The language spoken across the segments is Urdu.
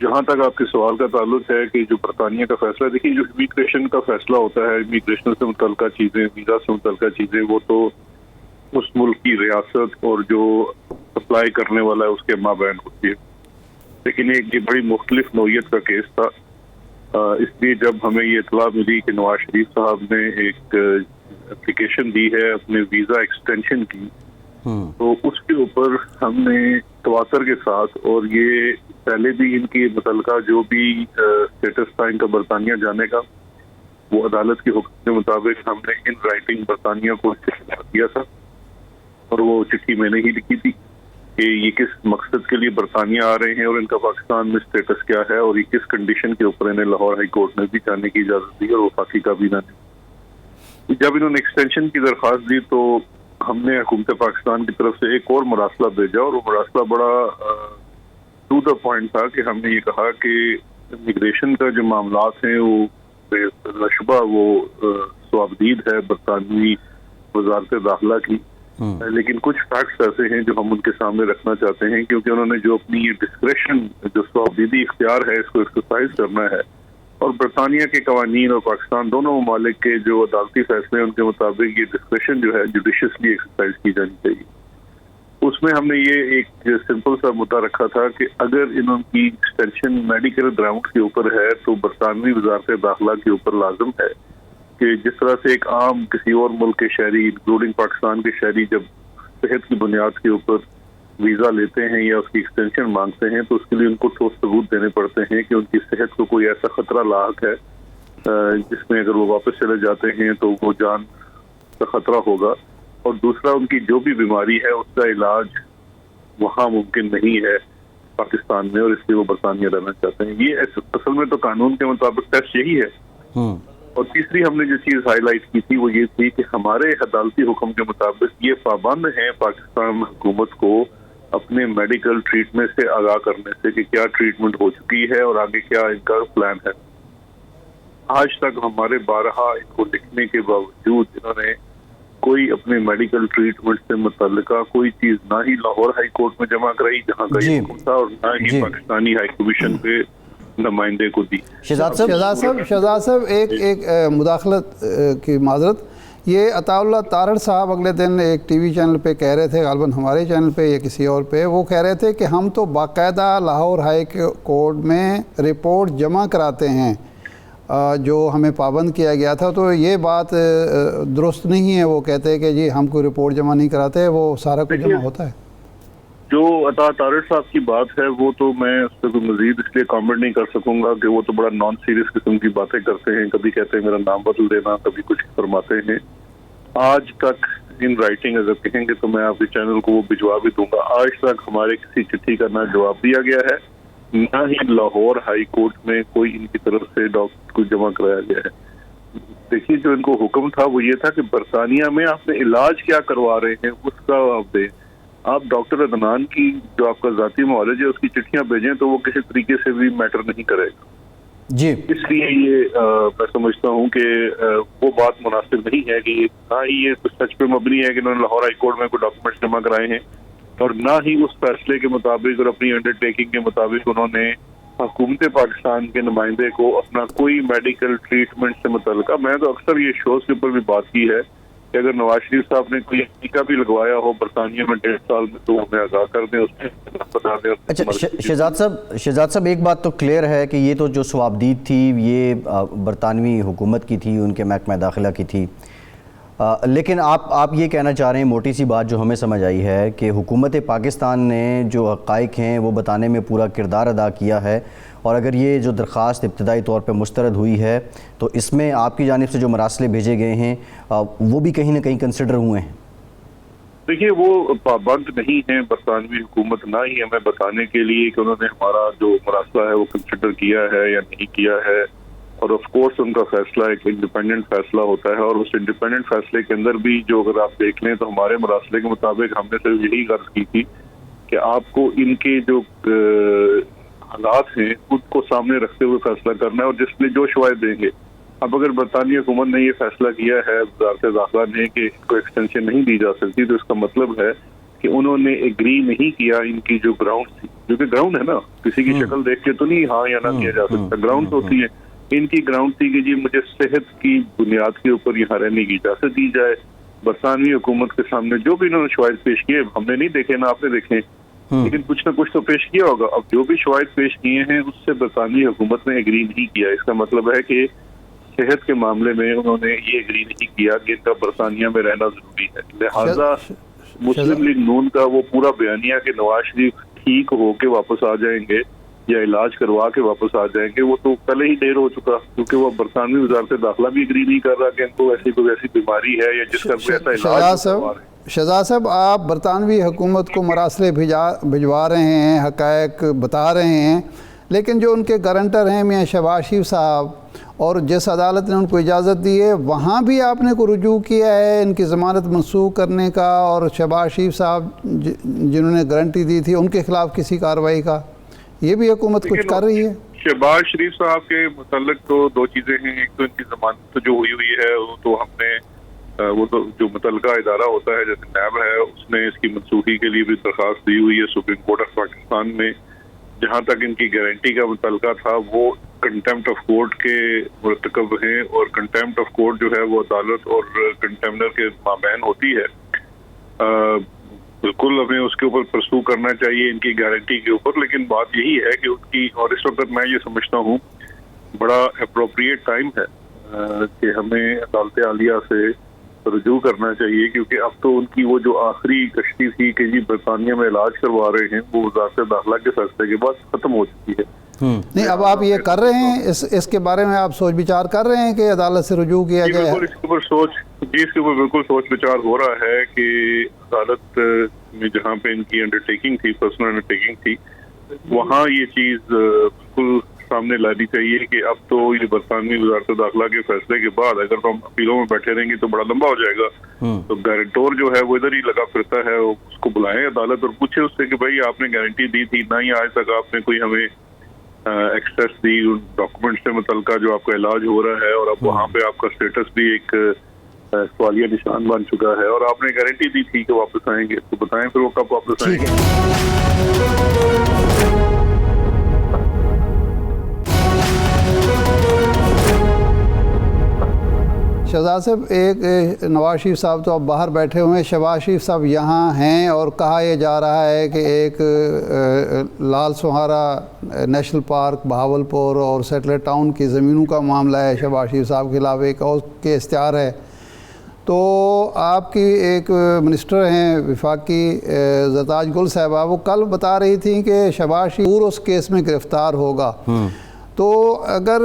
جہاں تک آپ کے سوال کا تعلق ہے کہ جو برطانیہ کا فیصلہ، دیکھیے جو امیگریشن کا فیصلہ ہوتا ہے، امیگریشن سے متعلقہ چیزیں، ویزا سے متعلقہ چیزیں، وہ تو اس ملک کی ریاست اور جو اپلائی کرنے والا ہے اس کے مابین ہوتی ہے. لیکن یہ بڑی مختلف نوعیت کا کیس تھا. اس لیے جب ہمیں یہ اطلاع ملی کہ نواز شریف صاحب نے ایک اپلیکیشن دی ہے اپنے ویزا ایکسٹینشن کی، تو اس کے اوپر ہم نے تواتر کے ساتھ، اور یہ پہلے بھی ان کی متعلقہ جو بھی اسٹیٹس تھا ان کا برطانیہ جانے کا، وہ عدالت کے حکم کے مطابق ہم نے ان رائٹنگ برطانیہ کو دیا تھا. اور وہ چٹھی میں نے ہی لکھی تھی کہ یہ کس مقصد کے لیے برطانیہ آ رہے ہیں اور ان کا پاکستان میں اسٹیٹس کیا ہے، اور یہ کس کنڈیشن کے اوپر انہیں لاہور ہائی کورٹ نے بھی جانے کی اجازت دی اور وفاقی کابینہ نے. جب انہوں نے ایکسٹینشن کی درخواست دی تو ہم نے حکومت پاکستان کی طرف سے ایک اور مراسلہ بھیجا، اور وہ مراسلہ بڑا ٹو دا پوائنٹ تھا کہ ہم نے یہ کہا کہ امیگریشن کا جو معاملات ہیں وہ بے شبہ وہ صوابدید ہے برطانوی وزارت داخلہ کی، لیکن کچھ فیکٹس ایسے ہیں جو ہم ان کے سامنے رکھنا چاہتے ہیں، کیونکہ انہوں نے جو اپنی یہ ڈسکریشن، جو صوابدیدی اختیار ہے، اس کو ایکسرسائز کرنا ہے، اور برطانیہ کے قوانین اور پاکستان دونوں ممالک کے جو عدالتی فیصلے ہیں ان کے مطابق یہ ڈسکریشن جو ہے جوڈیشیسلی ایکسرسائز کی جانی چاہیے. اس میں ہم نے یہ ایک سمپل سا مدعا رکھا تھا کہ اگر انہوں کی ایکسٹینشن میڈیکل گراؤنڈ کے اوپر ہے تو برطانوی وزارت داخلہ کے اوپر لازم ہے کہ جس طرح سے ایک عام کسی اور ملک کے شہری انکلوڈنگ پاکستان کے شہری جب صحت کی بنیاد کے اوپر ویزا لیتے ہیں یا اس کی ایکسٹینشن مانگتے ہیں تو اس کے لیے ان کو ٹھوس ثبوت دینے پڑتے ہیں کہ ان کی صحت کو کوئی ایسا خطرہ لاحق ہے جس میں اگر وہ واپس چلے جاتے ہیں تو وہ جان کا خطرہ ہوگا، اور دوسرا ان کی جو بھی بیماری ہے اس کا علاج وہاں ممکن نہیں ہے پاکستان میں، اور اس لیے وہ برطانیہ رہنا چاہتے ہیں. یہ اصل میں تو قانون کے مطابق ٹیسٹ یہی ہے. اور تیسری ہم نے جو چیز ہائی لائٹ کی تھی وہ یہ تھی کہ ہمارے عدالتی حکم کے مطابق یہ پابند ہیں پاکستان حکومت کو اپنے میڈیکل ٹریٹمنٹ سے آگاہ کرنے سے کہ کیا ٹریٹمنٹ ہو چکی ہے اور آگے کیا ان کا پلان ہے. آج تک ہمارے بارہا ان کو لکھنے کے باوجود انہوں نے کوئی اپنے میڈیکل ٹریٹمنٹ سے متعلقہ کوئی چیز نہ ہی لاہور ہائی کورٹ میں جمع کرائی جہاں کا یہ حکم تھا، اور نہ ہی پاکستانی ہائی کمیشن پہ نمائندے کو دی. شہزاد صاحب ایک مداخلت کی معذرت، یہ عطا اللہ تارڑ صاحب اگلے دن ایک ٹی وی چینل پہ کہہ رہے تھے، غالباً ہمارے چینل پہ یا کسی اور پہ، وہ کہہ رہے تھے کہ ہم تو باقاعدہ لاہور ہائی کورٹ میں رپورٹ جمع کراتے ہیں جو ہمیں پابند کیا گیا تھا. تو یہ بات درست نہیں ہے. وہ کہتے ہیں کہ جی ہم کوئی رپورٹ جمع نہیں کراتے، وہ سارا کچھ جمع ہوتا ہے. جو عطا تارڑ صاحب کی بات ہے وہ تو میں اس پہ کوئی مزید اس لیے کامنٹ نہیں کر سکوں گا کہ وہ تو بڑا نان سیریس قسم کی باتیں کرتے ہیں، کبھی کہتے ہیں میرا نام بدل دینا، کبھی کچھ فرماتے ہیں. آج تک ان رائٹنگ اگر کہیں گے تو میں آپ کے چینل کو وہ بھجوا بھی دوں گا، آج تک ہمارے کسی چٹھی کا نہ جواب دیا گیا ہے، نہ ہی لاہور ہائی کورٹ میں کوئی ان کی طرف سے ڈاکٹر کو جمع کرایا گیا ہے. دیکھیے جو ان کو حکم تھا وہ یہ تھا کہ برطانیہ میں آپ نے علاج کیا کروا رہے ہیں اس کا آپ دیں. آپ ڈاکٹر عدنان کی جو آپ کا ذاتی معالج ہے اس کی چٹھیاں بھیجیں تو وہ کسی طریقے سے بھی میٹر نہیں کرے گا جی. اس لیے یہ میں سمجھتا ہوں کہ وہ بات مناسب نہیں ہے کہ نہ ہی یہ سچ پہ مبنی ہے کہ انہوں نے لاہور ہائی کورٹ میں کوئی ڈاکومنٹس جمع کرائے ہیں، اور نہ ہی اس فیصلے کے مطابق اور اپنی انڈر ٹیکنگ کے مطابق انہوں نے حکومت پاکستان کے نمائندے کو اپنا کوئی میڈیکل ٹریٹمنٹ سے متعلقہ، میں تو اکثر یہ شوز کے اوپر بھی بات کی ہے کہ اگر نواز شریف صاحب نے کوئی ٹیکہ بھی لگوایا ہو برطانیہ میں 1.5 سال میں تو ہمیں آگاہ کر دیں، اس میں بتا دیں. اچھا شہزاد صاحب ایک بات تو کلیئر ہے کہ یہ تو جو صوابدید تھی یہ برطانوی حکومت کی تھی، ان کے محکمہ داخلہ کی تھی، لیکن آپ یہ کہنا چاہ رہے ہیں، موٹی سی بات جو ہمیں سمجھ آئی ہے کہ حکومت پاکستان نے جو حقائق ہیں وہ بتانے میں پورا کردار ادا کیا ہے، اور اگر یہ جو درخواست ابتدائی طور پہ مسترد ہوئی ہے تو اس میں آپ کی جانب سے جو مراسلے بھیجے گئے ہیں وہ بھی کہیں نہ کہیں کنسیڈر ہوئے ہیں. دیکھیے وہ پابند نہیں ہے برطانوی حکومت نہ ہی ہمیں بتانے کے لیے کہ انہوں نے ہمارا جو مراسلہ ہے وہ کنسیڈر کیا ہے یا نہیں کیا ہے، اور آف کورس ان کا فیصلہ ایک انڈیپینڈنٹ فیصلہ ہوتا ہے، اور اس انڈیپینڈنٹ فیصلے کے اندر بھی جو اگر آپ دیکھ لیں تو ہمارے مراسلے کے مطابق ہم نے صرف یہی غرض کی تھی کہ آپ کو ان کے جو حالات ہیں خود کو سامنے رکھتے ہوئے فیصلہ کرنا ہے، اور جس میں جو شواہد دیں گے. اب اگر برطانوی حکومت نے یہ فیصلہ کیا ہے وزارت داخلہ نے کہ ان کو ایکسٹینشن نہیں دی جا سکتی، تو اس کا مطلب ہے کہ انہوں نے ایگری نہیں کیا ان کی جو گراؤنڈ تھی جو کہ گراؤنڈ ہے نا, کسی کی شکل دیکھ کے تو نہیں ہاں یا نہ کیا جا سکتا, گراؤنڈ تو ہوتی ہے. ان کی گراؤنڈ تھی کہ جی مجھے صحت کی بنیاد کے اوپر یہاں رہنے کی اجازت دی جائے. برطانوی حکومت کے سامنے جو بھی انہوں نے شواہد پیش کیے, ہم نے نہیں دیکھے نہ آپ نے دیکھے, لیکن کچھ نہ کچھ تو پیش کیا ہوگا. اب جو بھی شواہد پیش کیے ہیں اس سے برطانوی حکومت نے ایگری نہیں کیا. اس کا مطلب ہے کہ صحت کے معاملے میں انہوں نے یہ ایگری نہیں کیا کہ ان کا برطانیہ میں رہنا ضروری ہے. لہٰذا مسلم لیگ نون کا وہ پورا بیانیہ کہ نواز شریف ٹھیک ہو کے واپس آ جائیں گے یا علاج کروا کے واپس آ جائیں گے, وہ تو پہلے ہی دیر ہو چکا, کیونکہ وہ برطانوی وزارت داخلہ بھی اگری نہیں کر رہا کہ ان کو ایسی کوئی ایسی بیماری ہے یا جس کا کوئی ایسا علاج. شہزاد صاحب, آپ برطانوی حکومت کو مراسلے بھجوا رہے ہیں, حقائق بتا رہے ہیں, لیکن جو ان کے گارنٹر ہیں میاں شہباز شریف صاحب, اور جس عدالت نے ان کو اجازت دی ہے وہاں بھی آپ نے کو رجوع کیا ہے ان کی ضمانت منسوخ کرنے کا, اور شہباز شریف صاحب جنہوں نے گارنٹی دی تھی ان کے خلاف کسی کارروائی کا, یہ بھی حکومت کچھ کر رہی ہے؟ شہباز شریف صاحب کے متعلق تو دو چیزیں ہیں. ایک تو ان کی ضمانت جو ہوئی ہے وہ تو ہم نے وہ تو جو متعلقہ ادارہ ہوتا ہے جیسے نیب ہے, اس نے اس کی منسوخی کے لیے بھی درخواست دی ہوئی ہے سپریم کورٹ آف پاکستان میں. جہاں تک ان کی گارنٹی کا متعلقہ تھا وہ کنٹیمپٹ آف کورٹ کے مرتکب ہیں, اور کنٹیمپٹ آف کورٹ جو ہے وہ عدالت اور کنٹیمنر کے مابین ہوتی ہے. بالکل ہمیں اس کے اوپر پرسو کرنا چاہیے ان کی گارنٹی کے اوپر, لیکن بات یہی ہے کہ ان کی, اور اس وقت میں یہ سمجھتا ہوں بڑا اپروپریٹ ٹائم ہے کہ ہمیں عدالت عالیہ سے رجوع کرنا چاہیے, کیونکہ اب تو ان کی وہ جو آخری کشتی تھی کہ جی برطانیہ میں علاج کروا رہے ہیں وہ وزارت داخلہ کے فیصلے کے بعد ختم ہو چکی ہے. نہیں, اب آپ یہ کر رہے ہیں, اس کے بارے میں آپ سوچ بچار کر رہے ہیں کہ عدالت سے رجوع کیا جائے؟ اس کے اوپر بالکل سوچ بچار ہو رہا ہے کہ عدالت میں جہاں پہ ان کی انڈرٹیکنگ تھی, پرسنل انڈرٹیکنگ تھی, وہاں یہ چیز بالکل سامنے لانی چاہیے کہ اب تو یہ برطانوی وزارت داخلہ کے فیصلے کے بعد اگر ہم اپیلوں میں بیٹھے رہیں گے تو بڑا لمبا ہو جائے گا. تو گارنٹور جو ہے وہ ادھر ہی لگا پھرتا ہے, اس کو بلائیں عدالت اور پوچھے اس سے کہ بھائی آپ نے گارنٹی دی تھی, نہ ہی آج تک آپ نے کوئی ہمیں ایکسیس دی ڈاکومنٹ سے متعلقہ جو آپ کا علاج ہو رہا ہے, اور اب وہاں پہ آپ کا اسٹیٹس بھی ایک سوالیہ نشان بن چکا ہے, اور آپ نے گارنٹی دی تھی کہ واپس آئیں گے, تو بتائیں پھر وہ کب واپس آئیں گے. شہزاد صاحب, ایک نواز شریف صاحب تو اب باہر بیٹھے ہوئے ہیں, شہباز شریف صاحب یہاں ہیں, اور کہا یہ جا رہا ہے کہ ایک لال سہارا نیشنل پارک بہاولپور اور سیٹلر ٹاؤن کی زمینوں کا معاملہ ہے شہباز شریف صاحب کے خلاف, ایک اور کے اشتہار ہے. تو آپ کی ایک منسٹر ہیں وفاقی زرتاج گل صاحبہ, وہ کل بتا رہی تھیں کہ شہباز شریف اس کیس میں گرفتار ہوگا. تو اگر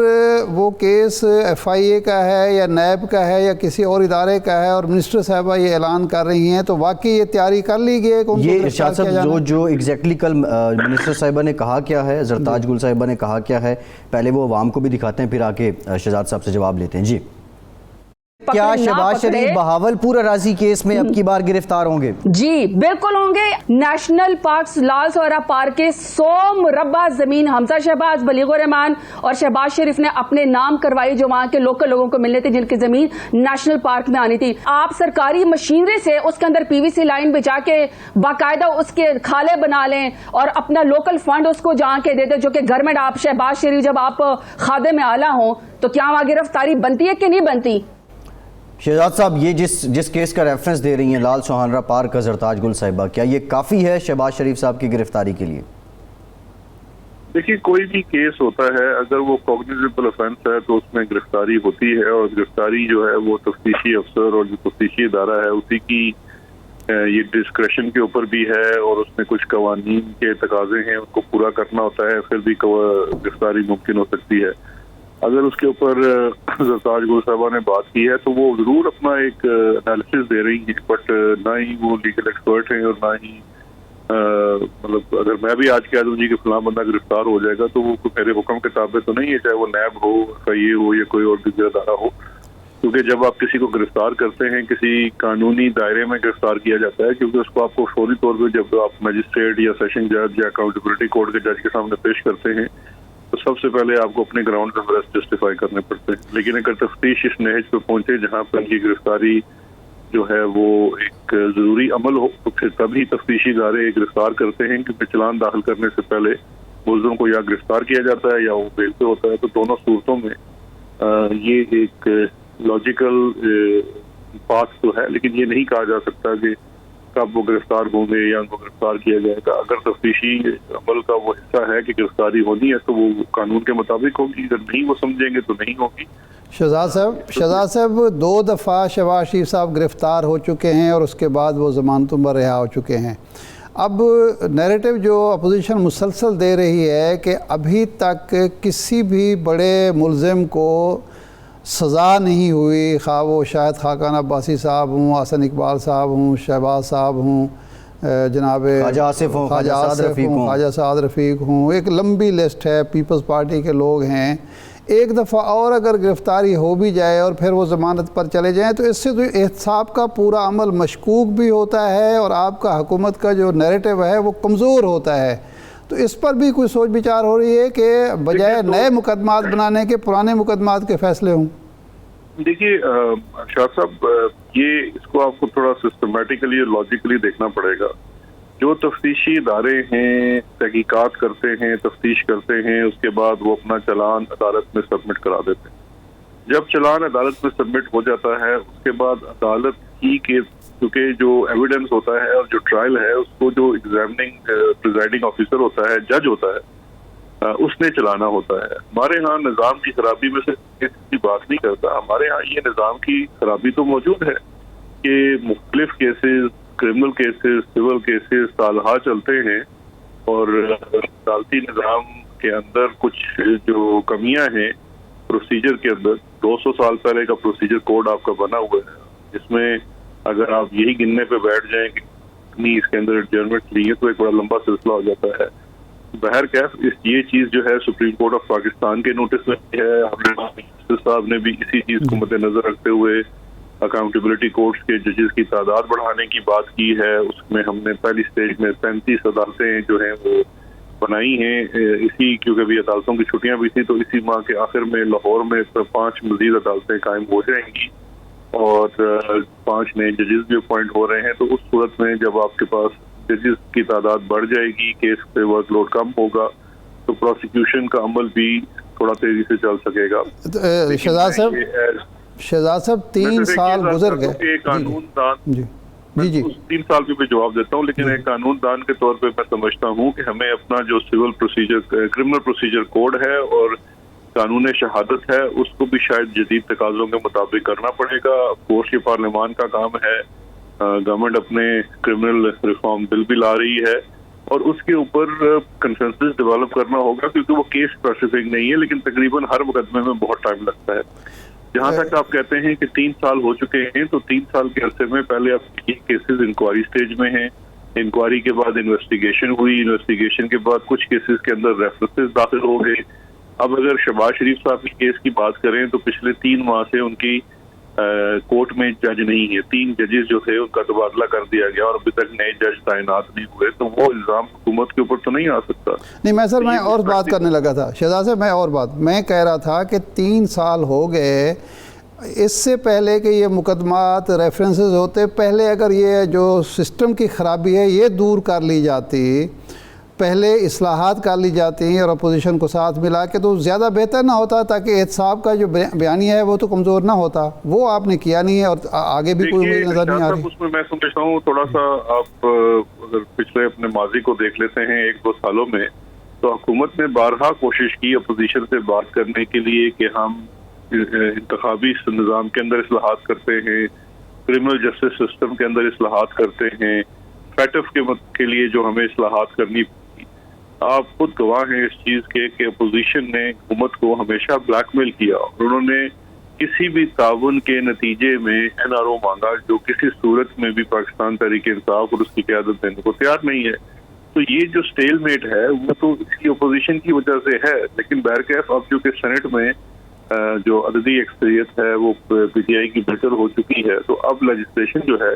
وہ کیس ایف آئی اے کا ہے یا نیب کا ہے یا کسی اور ادارے کا ہے, اور منسٹر صاحبہ یہ اعلان کر رہی ہیں, تو واقعی یہ تیاری کر لی گئی ہے کہ ان کو ارشاد صاحب جو ایگزیکٹلی کل منسٹر صاحبہ نے کہا کیا ہے, زرتاج گل صاحبہ نے کہا کیا ہے, پہلے وہ عوام کو بھی دکھاتے ہیں پھر آ کے شہزاد صاحب سے جواب لیتے ہیں. جی, کیا شہباز شریف بہاولپور اراضی کیس میں اب کی بار گرفتار ہوں گے؟ جی بالکل ہوں گے. نیشنل پارکس لال سہارا پارک کے 100 مربع زمین حمزہ شہباز, بلیغ الرحمان اور شہباز شریف نے اپنے نام کروائی, جو وہاں کے لوکل لوگوں کو ملنے تھے جن کی زمین نیشنل پارک میں آنی تھی. آپ سرکاری مشینری سے اس کے اندر پی وی سی لائن بچا کے باقاعدہ اس کے کھالے بنا لیں اور اپنا لوکل فنڈ اس کو جہاں کے دیتے, جو کہ گورنمنٹ, آپ شہباز شریف جب آپ خادم اعلیٰ ہوں تو کیا وہاں گرفتاری بنتی ہے کہ نہیں بنتی؟ شہزاد صاحب, یہ جس کیس کا ریفرنس دے رہی ہیں لال سہارا پارک کا زرتاج گل صاحبہ, کیا یہ کافی ہے شہباز شریف صاحب کی گرفتاری کے لیے؟ دیکھیے, کوئی بھی کیس ہوتا ہے اگر وہ کوگنیزیبل افینس ہے تو اس میں گرفتاری ہوتی ہے, اور گرفتاری جو ہے وہ تفتیشی افسر اور جو تفتیشی ادارہ ہے اسی کی یہ ڈسکریشن کے اوپر بھی ہے, اور اس میں کچھ قوانین کے تقاضے ہیں ان کو پورا کرنا ہوتا ہے, پھر بھی گرفتاری ممکن ہو سکتی ہے. اگر اس کے اوپر زرتاج گل صاحبہ نے بات کی ہے تو وہ ضرور اپنا ایک انالیسس دے رہی ہیں, بٹ نہ ہی وہ لیگل ایکسپرٹ ہیں, اور نہ ہی مطلب اگر میں بھی آج کہہ دوں جی کہ فلاں بندہ گرفتار ہو جائے گا تو وہ میرے حکم کے تابع تو نہیں ہے, چاہے وہ نیب ہو, ایف آئی اے ہو یا کوئی اور دوسرا ادارہ ہو. کیونکہ جب آپ کسی کو گرفتار کرتے ہیں کسی قانونی دائرے میں گرفتار کیا جاتا ہے, کیونکہ اس کو آپ کو فوری طور پہ جب آپ میجسٹریٹ یا سیشن جج یا اکاؤنٹیبلٹی کورٹ کے جج کے سامنے پیش کرتے ہیں تو سب سے پہلے آپ کو اپنے گراؤنڈ ریسٹ جسٹیفائی کرنے پڑتے ہیں. لیکن اگر تفتیش اس نہج پہ پہنچے جہاں پر ان کی گرفتاری جو ہے وہ ایک ضروری عمل ہو تو پھر تبھی تفتیشی ادارے گرفتار کرتے ہیں، کیونکہ چلان داخل کرنے سے پہلے ملزم کو یا گرفتار کیا جاتا ہے یا وہ بیل پہ ہوتا ہے. تو دونوں صورتوں میں یہ ایک لاجیکل پاتھ تو ہے، لیکن یہ نہیں کہا جا سکتا کہ کب وہ گرفتار ہوں گے یا ان کو گرفتار کیا جائے گا. اگر تفتیشی عمل کا وہ حصہ ہے کہ گرفتاری ہونی ہے تو وہ قانون کے مطابق ہوگی، اگر نہیں وہ سمجھیں گے تو نہیں ہوگی. شہزاد صاحب 2 دفعہ شہباز شریف صاحب گرفتار ہو چکے ہیں اور اس کے بعد وہ ضمانتوں پر رہا ہو چکے ہیں. اب نیریٹو جو اپوزیشن مسلسل دے رہی ہے کہ ابھی تک کسی بھی بڑے ملزم کو سزا نہیں ہوئی، خواہ وہ شاہد خاقان عباسی صاحب ہوں، حسن اقبال صاحب ہوں، شہباز صاحب ہوں، جناب خواجہ آصف ہوں، خواجہ سعد رفیق ہوں، ایک لمبی لسٹ ہے، پیپلز پارٹی کے لوگ ہیں. ایک دفعہ اور اگر گرفتاری ہو بھی جائے اور پھر وہ ضمانت پر چلے جائیں تو اس سے تو احتساب کا پورا عمل مشکوک بھی ہوتا ہے اور آپ کا حکومت کا جو نیریٹو ہے وہ کمزور ہوتا ہے. تو اس پر بھی کوئی سوچ بچار ہو رہی ہے کہ بجائے نئے مقدمات بنانے کے پرانے مقدمات کے فیصلے ہوں؟ دیکھیے شاہ صاحب، یہ اس کو آپ کو تھوڑا سسٹمیٹیکلی اور لاجیکلی دیکھنا پڑے گا. جو تفتیشی ادارے ہیں تحقیقات کرتے ہیں، تفتیش کرتے ہیں، اس کے بعد وہ اپنا چلان عدالت میں سبمٹ کرا دیتے ہیں. جب چلان عدالت میں سبمٹ ہو جاتا ہے اس کے بعد عدالت ہی کے کیونکہ جو ایویڈنس ہوتا ہے اور جو ٹرائل ہے اس کو جو ایگزامننگ پریزائڈنگ آفیسر ہوتا ہے، جج ہوتا ہے، اس نے چلانا ہوتا ہے. ہمارے ہاں نظام کی خرابی میں سے کسی بات نہیں کرتا. ہمارے ہاں یہ نظام کی خرابی تو موجود ہے کہ مختلف cases, criminal cases, civil cases سالہا چلتے ہیں اور عدالتی نظام کے اندر کچھ جو کمیاں ہیں پروسیجر کے اندر. 200 سال پہلے کا پروسیجر کوڈ آپ کا بنا ہوا ہے جس میں اگر آپ یہی گننے پہ بیٹھ جائیں کہ کتنی اس کے اندر ایڈجرمنٹ لی ہے تو ایک بڑا لمبا سلسلہ ہو جاتا ہے. بہرکیف یہ چیز جو ہے سپریم کورٹ آف پاکستان کے نوٹس میں ہے. ہمارے صاحب نے بھی اسی چیز کو مد نظر رکھتے ہوئے اکاؤنٹیبلٹی کورٹس کے ججز کی تعداد بڑھانے کی بات کی ہے. اس میں ہم نے پہلی سٹیج میں 35 عدالتیں جو ہیں وہ بنائی ہیں. اسی کیونکہ ابھی عدالتوں کی چھٹیاں بھی تھیں تو اسی ماہ کے آخر میں لاہور میں 5 مزید عدالتیں قائم ہو جائیں گی اور 5 نئے ججز بھی اپوائنٹ ہو رہے ہیں. تو اس صورت میں جب آپ کے پاس ججز کی تعداد بڑھ جائے گی، کیس پہ ورک لوڈ کم ہوگا تو پروسیکیوشن کا عمل بھی تھوڑا تیزی سے چل سکے گا. شہزاد صاحب 3 سال گزر گئے. قانون دان جی 3 سال پہ بھی جواب دیتا ہوں، لیکن ایک قانون دان کے طور پہ میں سمجھتا ہوں کہ ہمیں اپنا جو civil procedure criminal procedure code ہے اور قانون شہادت ہے اس کو بھی شاید جدید تقاضوں کے مطابق کرنا پڑے گا. کورس یہ پارلیمان کا کام ہے. گورنمنٹ اپنے کرمنل ریفارم بل بھی لا رہی ہے اور اس کے اوپر کنسنسس ڈیولپ کرنا ہوگا کیونکہ وہ کیس اسپیسیفک نہیں ہے لیکن تقریباً ہر مقدمے میں بہت ٹائم لگتا ہے. جہاں تک آپ کہتے ہیں کہ 3 سال ہو چکے ہیں تو 3 سال کے عرصے میں پہلے آپ کی کیسز انکوائری سٹیج میں ہیں، انکوائری کے بعد انویسٹیگیشن ہوئی، انویسٹیگیشن کے بعد کچھ کیسز کے اندر ریفرنسز داخل ہو گئے. اب اگر شہباز شریف صاحب کی کیس کی بات کریں تو پچھلے 3 ماہ سے ان کی کورٹ میں جج نہیں ہے. 3 ججز جو تھے ان کا تبادلہ کر دیا گیا اور ابھی تک نئے جج تعینات نہیں ہوئے. تو وہ الزام حکومت کے اوپر تو نہیں آ سکتا. نہیں میں اور بات کرنے لگا تھا شہزاد صاحب، میں کہہ رہا تھا کہ 3 سال ہو گئے. اس سے پہلے کہ یہ مقدمات ریفرنسز ہوتے، پہلے اگر یہ جو سسٹم کی خرابی ہے یہ دور کر لی جاتی، پہلے اصلاحات کر لی جاتی ہیں اور اپوزیشن کو ساتھ ملا کے تو زیادہ بہتر نہ ہوتا تاکہ احتساب کا جو بیانیہ ہے وہ تو کمزور نہ ہوتا. وہ آپ نے کیا نہیں ہے اور آگے بھی کوئی نظر نہیں آ رہی. اس میں میں سمجھتا ہوں تھوڑا سا آپ اگر پچھلے اپنے ماضی کو دیکھ لیتے ہیں 1-2 سالوں میں تو حکومت نے بارہا کوشش کی اپوزیشن سے بات کرنے کے لیے کہ ہم انتخابی نظام کے اندر اصلاحات کرتے ہیں، کرمنل جسٹس سسٹم کے اندر اصلاحات کرتے ہیں، فیٹف کے لیے جو ہمیں اصلاحات کرنی. آپ خود گواہ ہیں اس چیز کے کہ اپوزیشن نے حکومت کو ہمیشہ بلیک میل کیا اور انہوں نے کسی بھی تعاون کے نتیجے میں NRO مانگا جو کسی صورت میں بھی پاکستان تحریک انصاف اور اس کی قیادت دینے کو تیار نہیں ہے. تو یہ جو سٹیل میٹ ہے وہ تو اس کی اپوزیشن کی وجہ سے ہے. لیکن بہرکیف اب جو کہ سینٹ میں جو عددی اکثریت ہے وہ PTI کی بہتر ہو چکی ہے تو اب لیجسلیشن جو ہے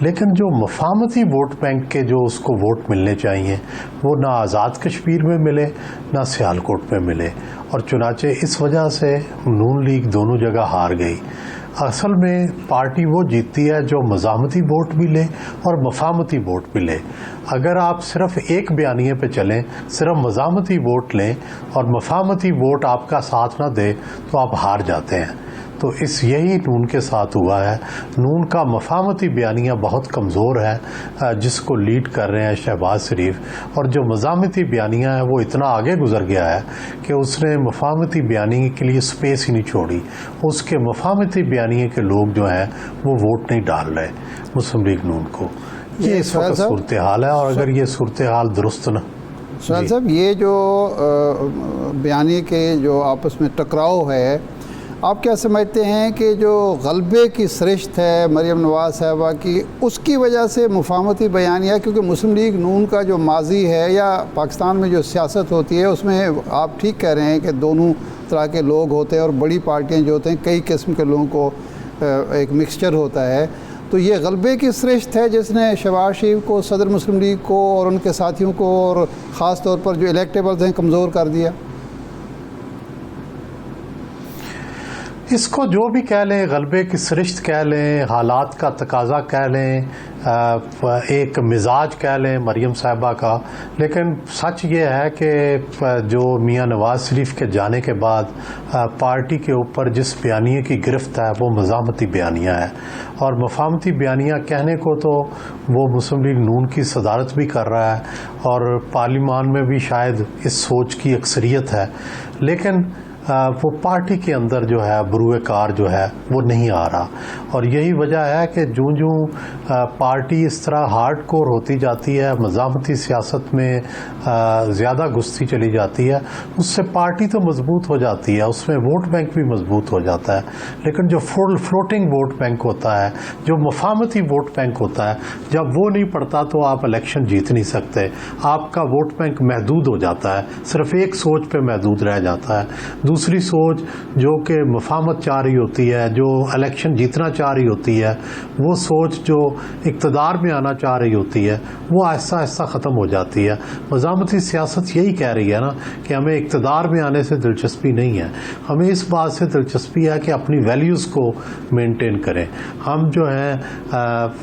لیکن جو مفاہمتی ووٹ بینک کے جو اس کو ووٹ ملنے چاہیے وہ نہ آزاد کشمیر میں ملے نہ سیالکوٹ میں ملے، اور چنانچہ اس وجہ سے نون لیگ دونوں جگہ ہار گئی۔ اصل میں پارٹی وہ جیتتی ہے جو مزاحمتی ووٹ بھی لے اور مفاہمتی ووٹ بھی لے۔ اگر آپ صرف ایک بیانیے پہ چلیں، صرف مزاحمتی ووٹ لیں اور مفاہمتی ووٹ آپ کا ساتھ نہ دے تو آپ ہار جاتے ہیں۔ تو یہی نون کے ساتھ ہوا ہے۔ نون کا مفاہمتی بیانیہ بہت کمزور ہے جس کو لیڈ کر رہے ہیں شہباز شریف، اور جو مزاحمتی بیانیہ ہے وہ اتنا آگے گزر گیا ہے کہ اس نے مفاہمتی بیانیے کے لیے سپیس ہی نہیں چھوڑی۔ اس کے مفاہمتی بیانیے کے لوگ جو ہیں وہ ووٹ نہیں ڈال رہے مسلم لیگ نون کو۔ یہ اس وقت صورتحال ہے، اور اگر یہ صورتحال درست نہ سہیل صاحب، یہ جو بیانیے کے جو آپس میں ٹکراؤ ہے، آپ کیا سمجھتے ہیں کہ جو غلبے کی سرشت ہے مریم نواز صاحبہ کی، اس کی وجہ سے مفاہمتی بیانیہ، کیونکہ مسلم لیگ نون کا جو ماضی ہے یا پاکستان میں جو سیاست ہوتی ہے اس میں آپ ٹھیک کہہ رہے ہیں کہ دونوں طرح کے لوگ ہوتے ہیں اور بڑی پارٹیاں جو ہوتے ہیں کئی قسم کے لوگوں کو ایک مکسچر ہوتا ہے، تو یہ غلبے کی سرشت ہے جس نے شہباز شریف کو، صدر مسلم لیگ کو اور ان کے ساتھیوں کو، اور خاص طور پر جو الیکٹیبلز ہیں، کمزور کر دیا؟ اس کو جو بھی کہہ لیں، غلبے کی سرشت کہہ لیں، حالات کا تقاضا کہہ لیں، ایک مزاج کہہ لیں مریم صاحبہ کا، لیکن سچ یہ ہے کہ جو میاں نواز شریف کے جانے کے بعد پارٹی کے اوپر جس بیانیے کی گرفت ہے وہ مزاحمتی بیانیہ ہے، اور مفاہمتی بیانیہ کہنے کو تو وہ مسلم لیگ نون کی صدارت بھی کر رہا ہے اور پارلیمان میں بھی شاید اس سوچ کی اکثریت ہے، لیکن وہ پارٹی کے اندر جو ہے بروئے کار جو ہے وہ نہیں آ رہا، اور یہی وجہ ہے کہ جوں پارٹی اس طرح ہارڈ کور ہوتی جاتی ہے، مزاحمتی سیاست میں زیادہ گھستی چلی جاتی ہے، اس سے پارٹی تو مضبوط ہو جاتی ہے، اس میں ووٹ بینک بھی مضبوط ہو جاتا ہے، لیکن جو فلوٹنگ ووٹ بینک ہوتا ہے، جو مفاہمتی ووٹ بینک ہوتا ہے، جب وہ نہیں پڑتا تو آپ الیکشن جیت نہیں سکتے، آپ کا ووٹ بینک محدود ہو جاتا ہے، صرف ایک سوچ پہ محدود رہ جاتا ہے۔ دوسری سوچ جو کہ مفاہمت چاہ رہی ہوتی ہے، جو الیکشن جیتنا چاہ رہی ہوتی ہے، وہ سوچ جو اقتدار میں آنا چاہ رہی ہوتی ہے، وہ آہستہ آہستہ ختم ہو جاتی ہے۔ مزاحمتی سیاست یہی کہہ رہی ہے نا کہ ہمیں اقتدار میں آنے سے دلچسپی نہیں ہے، ہمیں اس بات سے دلچسپی ہے کہ اپنی ویلیوز کو مینٹین کریں، ہم جو ہیں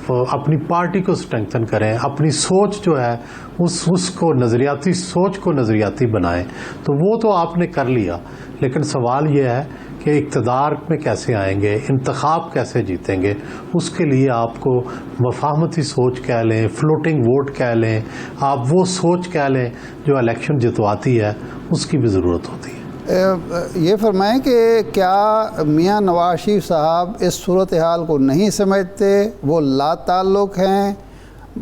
اپنی پارٹی کو اسٹرینگتھن کریں، اپنی سوچ جو ہے اس کو نظریاتی سوچ کو نظریاتی بنائیں۔ تو وہ تو آپ نے کر لیا، لیکن سوال یہ ہے کہ اقتدار میں کیسے آئیں گے، انتخاب کیسے جیتیں گے، اس کے لیے آپ کو مفاہمتی سوچ کہہ لیں، فلوٹنگ ووٹ کہہ لیں، آپ وہ سوچ کہہ لیں جو الیکشن جتواتی ہے، اس کی بھی ضرورت ہوتی ہے۔ یہ فرمائیں کہ کیا میاں نواز شریف صاحب اس صورتحال کو نہیں سمجھتے، وہ لا تعلق ہیں،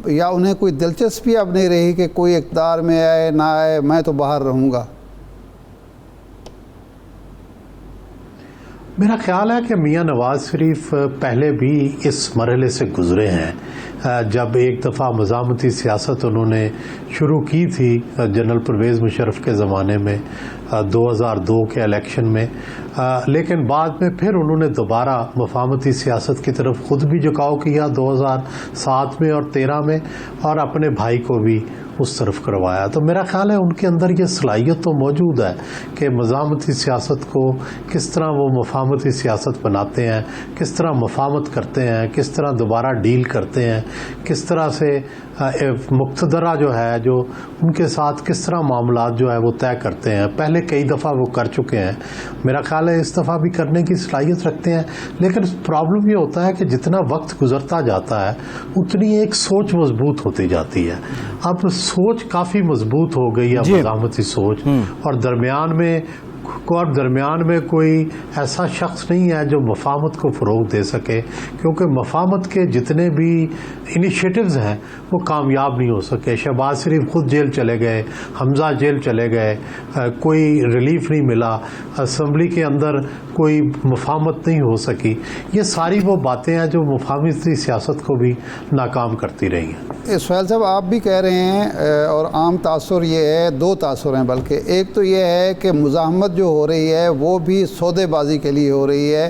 یا انہیں کوئی دلچسپی اب نہیں رہی کہ کوئی اقتدار میں آئے نہ آئے، میں تو باہر رہوں گا؟ میرا خیال ہے کہ میاں نواز شریف پہلے بھی اس مرحلے سے گزرے ہیں۔ جب ایک دفعہ مزاحمتی سیاست انہوں نے شروع کی تھی جنرل پرویز مشرف کے زمانے میں 2002 کے الیکشن میں، لیکن بعد میں پھر انہوں نے دوبارہ مفاہمتی سیاست کی طرف خود بھی جھکاؤ کیا 2007 میں اور 2013 میں، اور اپنے بھائی کو بھی اس طرف کروایا۔ تو میرا خیال ہے ان کے اندر یہ صلاحیت تو موجود ہے کہ مزاحمتی سیاست کو کس طرح وہ مفاہمتی سیاست بناتے ہیں، کس طرح مفاہمت کرتے ہیں، کس طرح دوبارہ ڈیل کرتے ہیں، کس طرح سے مقتدرہ جو ہے جو ان کے ساتھ کس طرح معاملات جو ہے وہ طے کرتے ہیں۔ پہلے کئی دفعہ وہ کر چکے ہیں، میرا خیال ہے اس دفعہ بھی کرنے کی صلاحیت رکھتے ہیں، لیکن پرابلم یہ ہوتا ہے کہ جتنا وقت گزرتا جاتا ہے اتنی ایک سوچ مضبوط ہوتی جاتی ہے۔ اب سوچ کافی مضبوط ہو گئی ہے، مزاحمتی سوچ، اور درمیان میں کوئی ایسا شخص نہیں ہے جو مفاہمت کو فروغ دے سکے، کیونکہ مفاہمت کے جتنے بھی انیشیٹوز ہیں وہ کامیاب نہیں ہو سکے۔ شہباز شریف خود جیل چلے گئے، حمزہ جیل چلے گئے، کوئی ریلیف نہیں ملا، اسمبلی کے اندر کوئی مفاہمت نہیں ہو سکی۔ یہ ساری وہ باتیں ہیں جو مفاہمتی سیاست کو بھی ناکام کرتی رہی ہیں۔ سہیل صاحب، آپ بھی کہہ رہے ہیں، اور عام تاثر یہ ہے، دو تاثر ہیں بلکہ، ایک تو یہ ہے کہ مزاحمت جو ہو رہی ہے وہ بھی سودے بازی کے لیے ہو رہی ہے،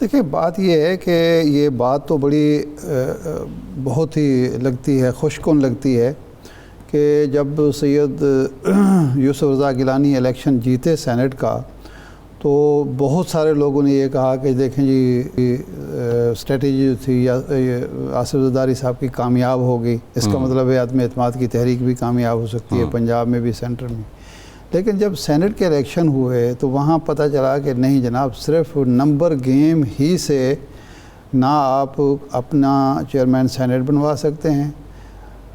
دیکھیں بات یہ ہے کہ یہ بات تو بڑی بہت ہی لگتی ہے، خوش کن لگتی ہے کہ جب سید یوسف رضا گیلانی الیکشن جیتے سینٹ کا تو بہت سارے لوگوں نے یہ کہا کہ دیکھیں جی اسٹریٹجی جو تھی آصف زرداری صاحب کی کامیاب ہو گئی، اس کا مطلب ہے عدم اعتماد کی تحریک بھی کامیاب ہو سکتی ہے پنجاب میں بھی سینٹر میں۔ لیکن جب سینٹ کے الیکشن ہوئے تو وہاں پتہ چلا کہ نہیں جناب، صرف نمبر گیم ہی سے نہ آپ اپنا چیئرمین سینٹ بنوا سکتے ہیں،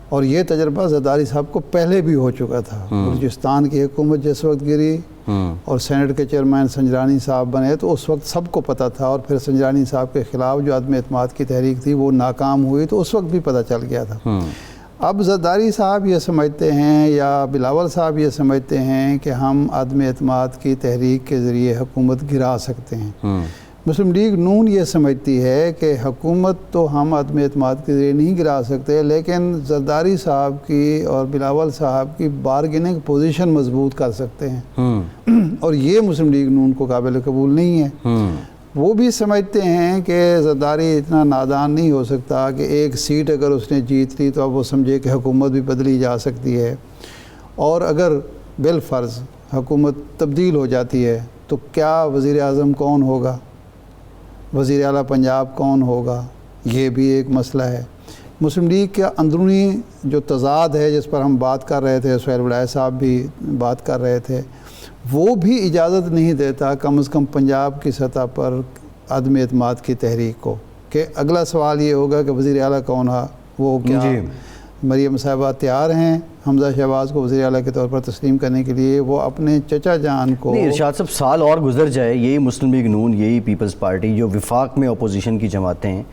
اور یہ تجربہ زرداری صاحب کو پہلے بھی ہو چکا تھا۔ بلوچستان کی حکومت جس وقت گری اور سینٹ کے چیئرمین سنجرانی صاحب بنے تو اس وقت سب کو پتہ تھا، اور پھر سنجرانی صاحب کے خلاف جو عدم اعتماد کی تحریک تھی وہ ناکام ہوئی تو اس وقت بھی پتہ چل گیا تھا۔ اب زرداری صاحب یہ سمجھتے ہیں یا بلاول صاحب یہ سمجھتے ہیں کہ ہم عدم اعتماد کی تحریک کے ذریعے حکومت گرا سکتے ہیں۔ مسلم لیگ نون یہ سمجھتی ہے کہ حکومت تو ہم عدم اعتماد کے ذریعے نہیں گرا سکتے، لیکن زرداری صاحب کی اور بلاول صاحب کی بارگیننگ پوزیشن مضبوط کر سکتے ہیں، اور یہ مسلم لیگ نون کو قابل قبول نہیں ہے۔ وہ بھی سمجھتے ہیں کہ زرداری اتنا نادان نہیں ہو سکتا کہ ایک سیٹ اگر اس نے جیت لی تو اب وہ سمجھے کہ حکومت بھی بدلی جا سکتی ہے، اور اگر بالفرض حکومت تبدیل ہو جاتی ہے تو کیا وزیر اعظم کون ہوگا، وزیر اعلیٰ پنجاب کون ہوگا، یہ بھی ایک مسئلہ ہے۔ مسلم لیگ کا اندرونی جو تضاد ہے جس پر ہم بات کر رہے تھے، سہیل بڑائے صاحب بھی بات کر رہے تھے، وہ بھی اجازت نہیں دیتا کم از کم پنجاب کی سطح پر عدم اعتماد کی تحریک کو، کہ اگلا سوال یہ ہوگا کہ وزیر اعلیٰ کون ہے، وہ کیا مریم صاحبہ تیار ہیں حمزہ شہباز کو وزیر اعلیٰ کے طور پر تسلیم کرنے کے لیے؟ وہ اپنے چچا جان کو ارشاد صاحب سال اور گزر جائے، یہی مسلم لیگ نون، یہی پیپلز پارٹی جو وفاق میں اپوزیشن کی جماعتیں ہیں،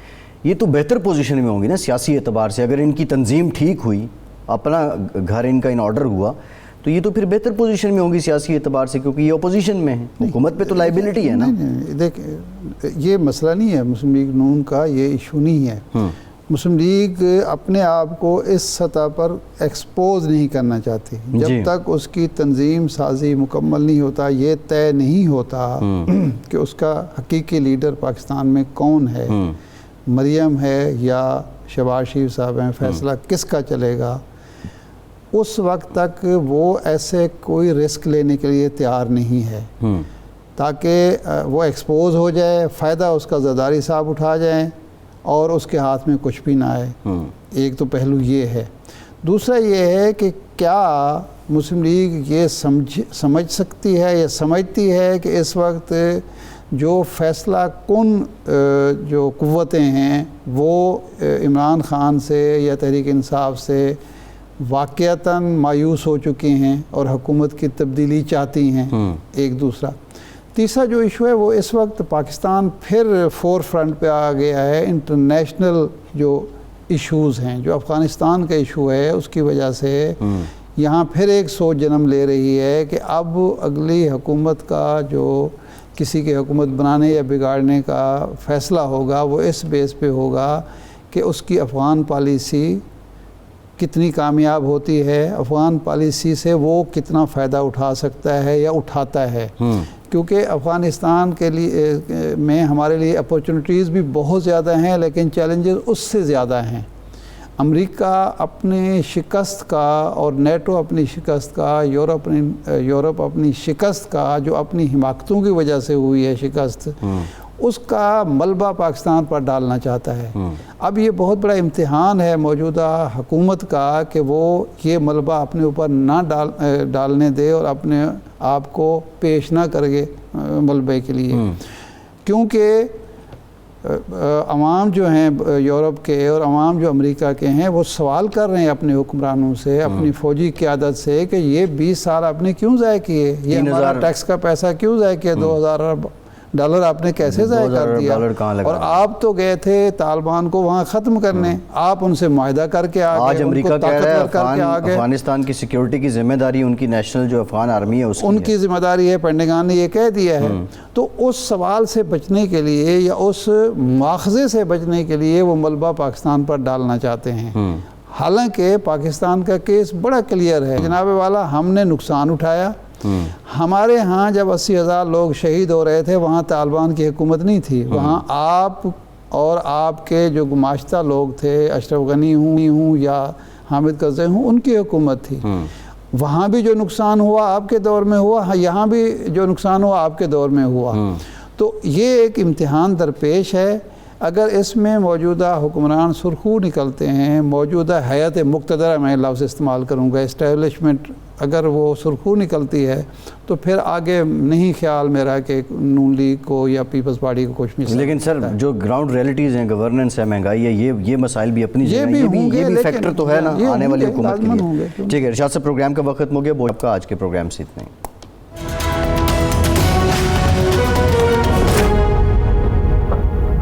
یہ تو بہتر پوزیشن میں ہوں گی نا سیاسی اعتبار سے۔ اگر ان کی تنظیم ٹھیک ہوئی، اپنا گھر ان کا ان آرڈر ہوا تو یہ تو پھر بہتر پوزیشن میں ہوں گی سیاسی اعتبار سے، کیونکہ یہ اپوزیشن میں ہے، حکومت پہ تو لائبلٹی ہے نا۔ دیکھ یہ مسئلہ نہیں ہے مسلم لیگ نون کا، یہ ایشو نہیں ہے۔ مسلم لیگ اپنے آپ کو اس سطح پر ایکسپوز نہیں کرنا چاہتی، جب تک اس کی تنظیم سازی مکمل نہیں ہوتا، یہ طے نہیں ہوتا کہ اس کا حقیقی لیڈر پاکستان میں کون ہے، مریم ہے یا شہباز شریف صاحب ہیں، فیصلہ کس کا چلے گا، اس وقت تک وہ ایسے کوئی رسک لینے کے لیے تیار نہیں ہے، تاکہ وہ ایکسپوز ہو جائے، فائدہ اس کا زرداری صاحب اٹھا جائیں اور اس کے ہاتھ میں کچھ بھی نہ آئے۔ ایک تو پہلو یہ ہے۔ دوسرا یہ ہے کہ کیا مسلم لیگ یہ سمجھ سکتی ہے یا سمجھتی ہے کہ اس وقت جو فیصلہ کن جو قوتیں ہیں وہ عمران خان سے یا تحریک انصاف سے واقعتاً مایوس ہو چکی ہیں اور حکومت کی تبدیلی چاہتی ہیں؟ ایک دوسرا۔ تیسرا جو ایشو ہے وہ اس وقت پاکستان پھر فور فرنٹ پہ آ گیا ہے، انٹرنیشنل جو ایشوز ہیں، جو افغانستان کا ایشو ہے، اس کی وجہ سے یہاں پھر ایک سوچ جنم لے رہی ہے کہ اب اگلی حکومت کا جو کسی کی حکومت بنانے یا بگاڑنے کا فیصلہ ہوگا وہ اس بیس پہ ہوگا کہ اس کی افغان پالیسی کتنی کامیاب ہوتی ہے، افغان پالیسی سے وہ کتنا فائدہ اٹھا سکتا ہے یا اٹھاتا ہے، کیونکہ افغانستان کے لیے میں ہمارے لیے اپورچونٹیز بھی بہت زیادہ ہیں لیکن چیلنجز اس سے زیادہ ہیں۔ امریکہ اپنے شکست کا اور نیٹو اپنی شکست کا، یورپ اپنی شکست کا، جو اپنی حماقتوں کی وجہ سے ہوئی ہے شکست، اس کا ملبہ پاکستان پر ڈالنا چاہتا ہے۔ اب یہ بہت بڑا امتحان ہے موجودہ حکومت کا کہ وہ یہ ملبہ اپنے اوپر نہ ڈالنے دے اور اپنے آپ کو پیش نہ کرے ملبے کے لیے، کیونکہ عوام جو ہیں یورپ کے اور عوام جو امریکہ کے ہیں وہ سوال کر رہے ہیں اپنے حکمرانوں سے، اپنی فوجی قیادت سے کہ یہ 20 سال آپ نے کیوں ضائع کیے، یہ ہمارا ٹیکس کا پیسہ کیوں ضائع کیا، $2000 ارب آپ نے کیسے ضائع کر دیا، اور آپ تو گئے تھے طالبان کو وہاں ختم کرنے، آپ ان سے معاہدہ کر کے آگئے، آج امریکہ کہہ رہا ہے افغانستان کی سیکیورٹی کی ذمہ داری ان کی نیشنل جو افغان آرمی ہے ان کی ذمہ داری ہے، پینٹاگن نے یہ کہہ دیا ہے۔ تو اس سوال سے بچنے کے لیے یا اس مواخذے سے بچنے کے لیے وہ ملبہ پاکستان پر ڈالنا چاہتے ہیں، حالانکہ پاکستان کا کیس بڑا کلیئر ہے، جناب والا ہم نے نقصان اٹھایا، ہمارے ہاں جب 80,000 لوگ شہید ہو رہے تھے وہاں طالبان کی حکومت نہیں تھی، وہاں آپ اور آپ کے جو گماشتہ لوگ تھے، اشرف غنی ہوں یا حامد کرزئی ہوں، ان کی حکومت تھی۔ وہاں بھی جو نقصان ہوا آپ کے دور میں ہوا، یہاں بھی جو نقصان ہوا آپ کے دور میں ہوا۔ تو یہ ایک امتحان درپیش ہے۔ اگر اس میں موجودہ حکمران سرخو نکلتے ہیں، موجودہ حیات مقتدرہ میں لفظ استعمال کروں گا، اسٹیبلشمنٹ اگر وہ سرخو نکلتی ہے تو پھر آگے نہیں خیال میرا کہ نون لیگ کو یا پیپلز پارٹی کو کچھ مل سکتا ہے۔ لیکن سر جو گراؤنڈ ریئلٹیز ہیں، گورننس ہے، مہنگائی ہے، یہ مسائل بھی اپنی جگہ، بھی ہوں گے، یہ بھی لیکن فیکٹر تو ہے نا یہ آنے والی ہوں گے، حکومت کے لازماً ہوں لیے۔ گے۔ ٹھیک ہے ارشاد صاحب، پروگرام کا وقت ہو گیا، آپ کا آج کے پروگرام سے اتنا ہی۔